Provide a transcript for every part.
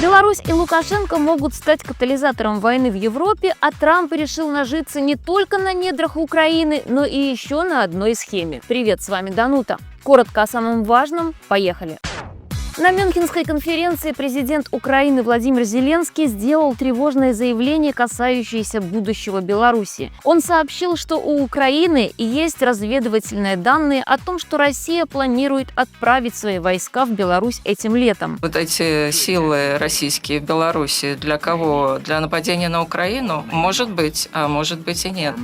Беларусь и Лукашенко могут стать катализатором войны в Европе, а Трамп решил нажиться не только на недрах Украины, но и еще на одной схеме. Привет, с вами Данута. Коротко о самом важном. Поехали. На Мюнхенской конференции президент Украины Владимир Зеленский сделал тревожное заявление, касающееся будущего Беларуси. Он сообщил, что у Украины есть разведывательные данные о том, что Россия планирует отправить свои войска в Беларусь этим летом. Вот эти силы российские в Беларуси для кого? Для нападения на Украину? Может быть, а может быть и нет.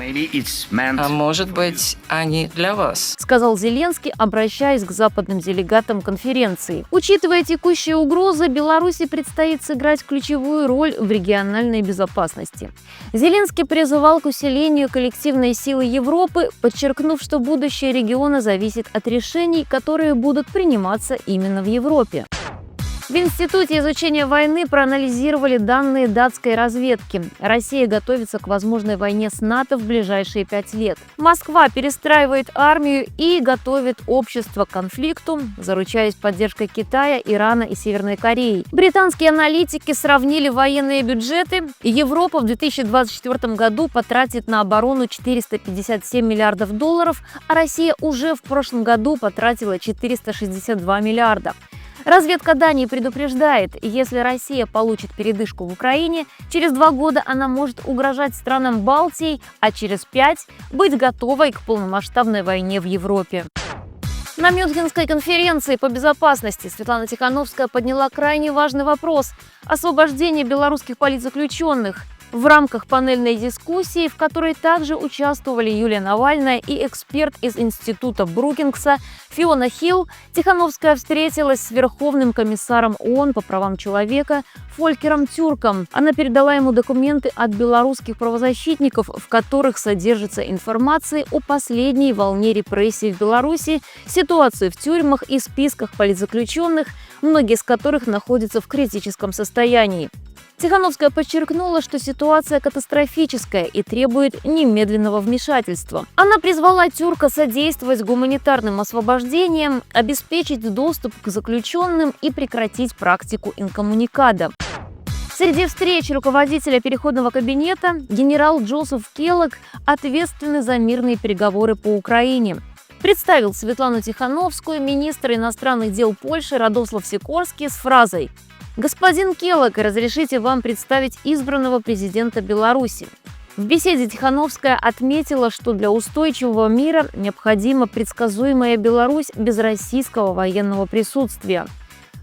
А может быть, они для вас, сказал Зеленский, обращаясь к западным делегатам конференции. Учитывая текущие угрозы, Беларуси предстоит сыграть ключевую роль в региональной безопасности. Зеленский призывал к усилению коллективной силы Европы, подчеркнув, что будущее региона зависит от решений, которые будут приниматься именно в Европе. В Институте изучения войны проанализировали данные датской разведки. Россия готовится к возможной войне с НАТО в ближайшие 5 лет. Москва перестраивает армию и готовит общество к конфликту, заручаясь поддержкой Китая, Ирана и Северной Кореи. Британские аналитики сравнили военные бюджеты. Европа в 2024 году потратит на оборону 457 миллиардов долларов, а Россия уже в прошлом году потратила 462 миллиарда. Разведка Дании предупреждает, если Россия получит передышку в Украине, через 2 года она может угрожать странам Балтии, а через 5 быть готовой к полномасштабной войне в Европе. На Мюнхенской конференции по безопасности Светлана Тихановская подняла крайне важный вопрос – освобождение белорусских политзаключенных. В рамках панельной дискуссии, в которой также участвовали Юлия Навальная и эксперт из Института Брукингса Фиона Хилл, Тихановская встретилась с Верховным комиссаром ООН по правам человека Фолькером Тюрком. Она передала ему документы от белорусских правозащитников, в которых содержится информация о последней волне репрессий в Беларуси, ситуации в тюрьмах и списках политзаключенных, многие из которых находятся в критическом состоянии. Тихановская подчеркнула, что ситуация катастрофическая и требует немедленного вмешательства. Она призвала Тюрка содействовать гуманитарным освобождениям, обеспечить доступ к заключенным и прекратить практику инкоммуникада. Среди встреч руководителя переходного кабинета генерал Джозеф Келлог, ответственный за мирные переговоры по Украине, представил Светлану Тихановскую министра иностранных дел Польши Радослав Сикорский с фразой: «Господин Келлог, разрешите вам представить избранного президента Беларуси». В беседе Тихановская отметила, что для устойчивого мира необходима предсказуемая Беларусь без российского военного присутствия.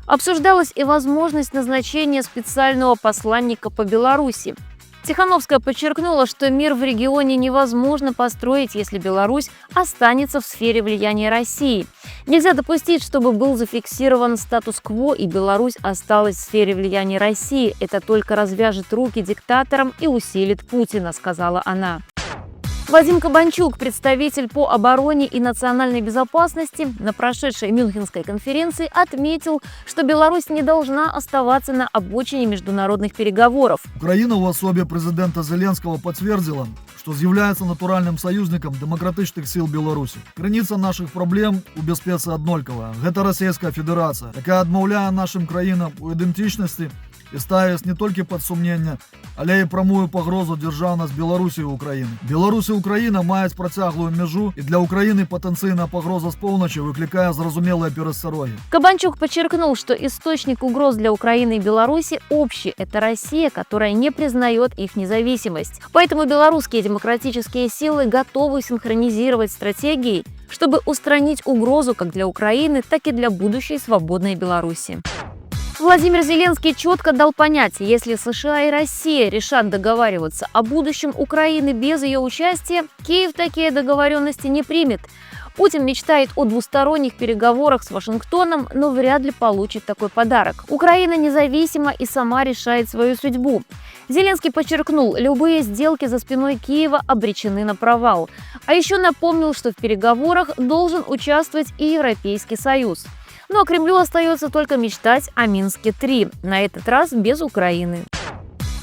Обсуждалась и возможность назначения специального посланника по Беларуси. Тихановская подчеркнула, что мир в регионе невозможно построить, если Беларусь останется в сфере влияния России. Нельзя допустить, чтобы был зафиксирован статус-кво и Беларусь осталась в сфере влияния России. Это только развяжет руки диктаторам и усилит Путина, сказала она. Вадим Кабанчук, представитель по обороне и национальной безопасности, на прошедшей Мюнхенской конференции отметил, что Беларусь не должна оставаться на обочине международных переговоров. Украина в особе президента Зеленского подтвердила, что является натуральным союзником демократичных сил Беларуси. Граница наших проблем у бяспецы аднолькавая. Гэта Российская Федерация, якая адмаўляе нашим краінам у ідэнтычнасці і ставіць не толькі пад сумненне, але і прамую пагрозу дзяржаўнасць Беларусі і Украіны. Беларусь і Украіна маюць працяглую мяжу, і для Украины потенциальная погроза с полночи выкликая зразумелые перасцярогі. Кабанчук подчеркнул, что источник угроз для Украины и Беларуси общий – это Россия, которая не признает их независимость. Поэтому белорусские демократические силы готовы синхронизировать стратегии, чтобы устранить угрозу как для Украины, так и для будущей свободной Беларуси. Владимир Зеленский четко дал понять, если США и Россия решат договариваться о будущем Украины без ее участия, Киев такие договоренности не примет. Путин мечтает о двусторонних переговорах с Вашингтоном, но вряд ли получит такой подарок. Украина независима и сама решает свою судьбу. Зеленский подчеркнул, любые сделки за спиной Киева обречены на провал. А еще напомнил, что в переговорах должен участвовать и Европейский Союз. Ну а Кремлю остается только мечтать о Минске-3, на этот раз без Украины.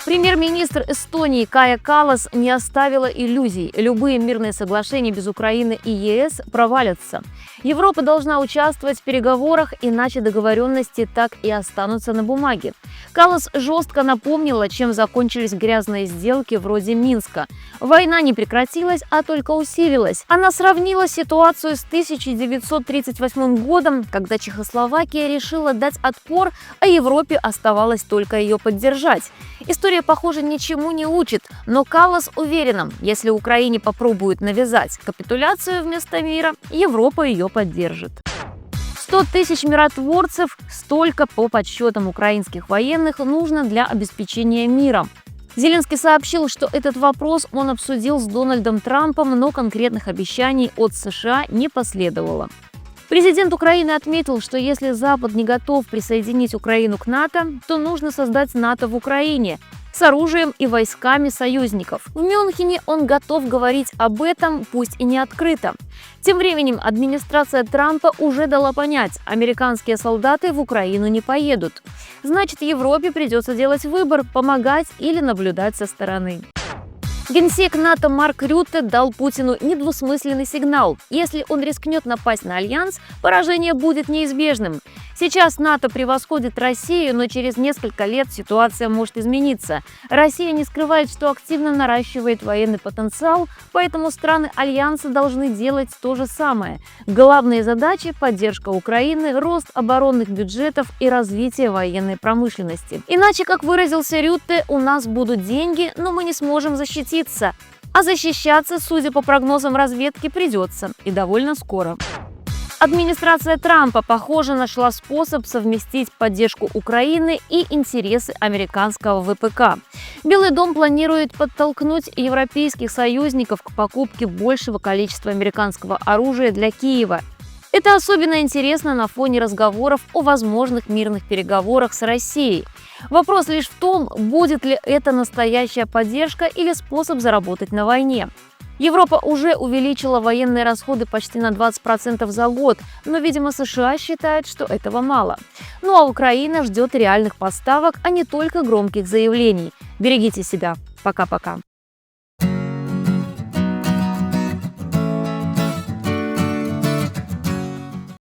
Премьер-министр Эстонии Кая Каллас не оставила иллюзий. Любые мирные соглашения без Украины и ЕС провалятся. Европа должна участвовать в переговорах, иначе договоренности так и останутся на бумаге. Каллас жестко напомнила, чем закончились грязные сделки вроде Минска. Война не прекратилась, а только усилилась. Она сравнила ситуацию с 1938 годом, когда Чехословакия решила дать отпор, а Европе оставалось только ее поддержать. История, похоже, ничему не учит, но Каллас уверена, если Украине попробуют навязать капитуляцию вместо мира, Европа ее поддержит. 100 тысяч миротворцев – столько, по подсчетам украинских военных, нужно для обеспечения мира. Зеленский сообщил, что этот вопрос он обсудил с Дональдом Трампом, но конкретных обещаний от США не последовало. Президент Украины отметил, что если Запад не готов присоединить Украину к НАТО, то нужно создать НАТО в Украине с оружием и войсками союзников. В Мюнхене он готов говорить об этом, пусть и не открыто. Тем временем администрация Трампа уже дала понять, американские солдаты в Украину не поедут. Значит, Европе придется делать выбор – помогать или наблюдать со стороны. Генсек НАТО Марк Рютте дал Путину недвусмысленный сигнал. Если он рискнет напасть на альянс, поражение будет неизбежным. Сейчас НАТО превосходит Россию, но через несколько лет ситуация может измениться. Россия не скрывает, что активно наращивает военный потенциал, поэтому страны альянса должны делать то же самое. Главные задачи – поддержка Украины, рост оборонных бюджетов и развитие военной промышленности. Иначе, как выразился Рютте, у нас будут деньги, но мы не сможем защититься. А защищаться, судя по прогнозам разведки, придется. И довольно скоро. Администрация Трампа, похоже, нашла способ совместить поддержку Украины и интересы американского ВПК. Белый дом планирует подтолкнуть европейских союзников к покупке большего количества американского оружия для Киева. Это особенно интересно на фоне разговоров о возможных мирных переговорах с Россией. Вопрос лишь в том, будет ли это настоящая поддержка или способ заработать на войне. Европа уже увеличила военные расходы почти на 20% за год, но, видимо, США считает, что этого мало. Ну а Украина ждет реальных поставок, а не только громких заявлений. Берегите себя. Пока-пока.